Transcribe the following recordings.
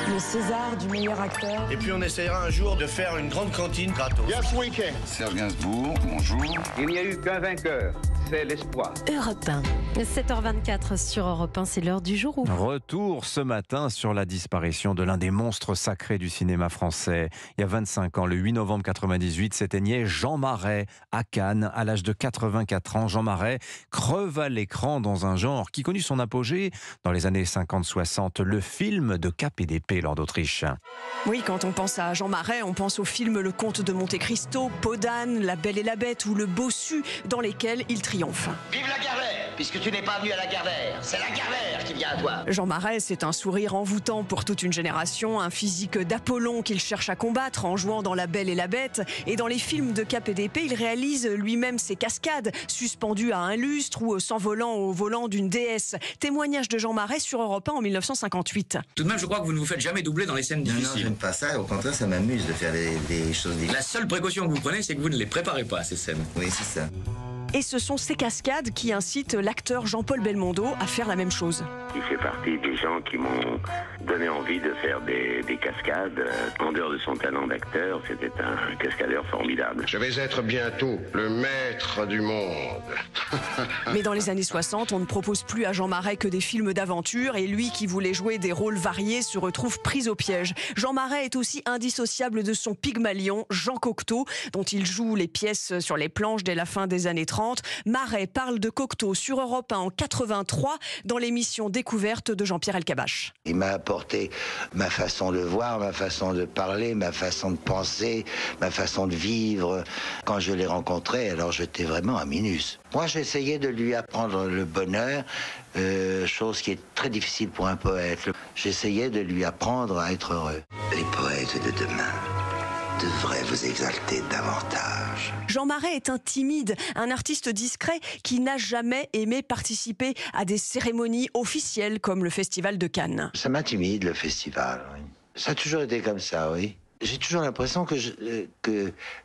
Le César du meilleur acteur. Et puis on essaiera un jour de faire une grande cantine gratos. Yes, we can. Serge Gainsbourg, bonjour. Il n'y a eu qu'un vainqueur, c'est l'espoir. Europe 1. 7h24 sur Europe 1, c'est l'heure du jour où... Retour ce matin sur la disparition de l'un des monstres sacrés du cinéma français. Il y a 25 ans, le 8 novembre 98, s'éteignait Jean Marais à Cannes, à l'âge de 84 ans. Jean Marais creva à l'écran dans un genre qui connut son apogée dans les années 50-60, le film de Cap et d'épée lors d'Autriche. Oui, quand on pense à Jean Marais, on pense au film Le Comte de Monte Cristo, Peau d'âne, La Belle et la Bête ou Le Bossu, dans lesquels il triomphe. Vive la Gardère, puisque tu n'es pas venu à la Gardère, c'est la Gardère qui vient à toi. Jean Marais, c'est un sourire envoûtant pour toute une génération, un physique d'Apollon qu'il cherche à combattre en jouant dans La Belle et la Bête. Et dans les films de Cap et d'épée, il réalise lui-même ses cascades, suspendues à un lustre ou s'envolant au volant d'une déesse. Témoignage de Jean Marais sur Europe 1 en 1958. Tout de même, je crois que vous ne vous faites jamais doubler dans les scènes difficiles. Non, j'aime pas ça. Au contraire, ça m'amuse de faire des choses difficiles. La seule précaution que vous prenez, c'est que vous ne les préparez pas, ces scènes. Oui, c'est ça. Et ce sont ces cascades qui incitent l'acteur Jean-Paul Belmondo à faire la même chose. Il fait partie des gens qui m'ont donné envie de faire des cascades. En dehors de son talent d'acteur, c'était un cascadeur formidable. Je vais être bientôt le maître du monde. Mais dans les années 60, on ne propose plus à Jean Marais que des films d'aventure et lui qui voulait jouer des rôles variés se retrouve pris au piège. Jean Marais est aussi indissociable de son Pygmalion, Jean Cocteau, dont il joue les pièces sur les planches dès la fin des années 30. Marais parle de Cocteau sur Europe 1 en 83 dans l'émission Découverte de Jean-Pierre Elkabbach. Il m'a apporté ma façon de voir, ma façon de parler, ma façon de penser, ma façon de vivre. Quand je l'ai rencontré, alors j'étais vraiment un minus. Moi, j'essayais de lui apprendre le bonheur, chose qui est très difficile pour un poète. J'essayais de lui apprendre à être heureux. Les poètes de demain devraient vous exalter davantage. Jean Marais est un timide, un artiste discret qui n'a jamais aimé participer à des cérémonies officielles comme le Festival de Cannes. Ça m'intimide, le festival. Oui. Ça a toujours été comme ça, oui. J'ai toujours l'impression que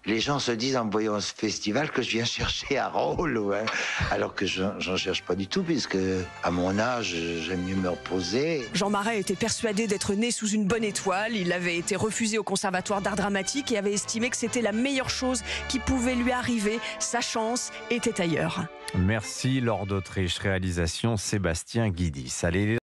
les gens se disent en me voyant ce festival que je viens chercher un rôle, ouais. Alors que j'en cherche pas du tout, puisque à mon âge, j'aime mieux me reposer. Jean Marais était persuadé d'être né sous une bonne étoile. Il avait été refusé au Conservatoire d'art dramatique et avait estimé que c'était la meilleure chose qui pouvait lui arriver. Sa chance était ailleurs. Merci Lord d'Autriche, réalisation Sébastien Guidis. Allez,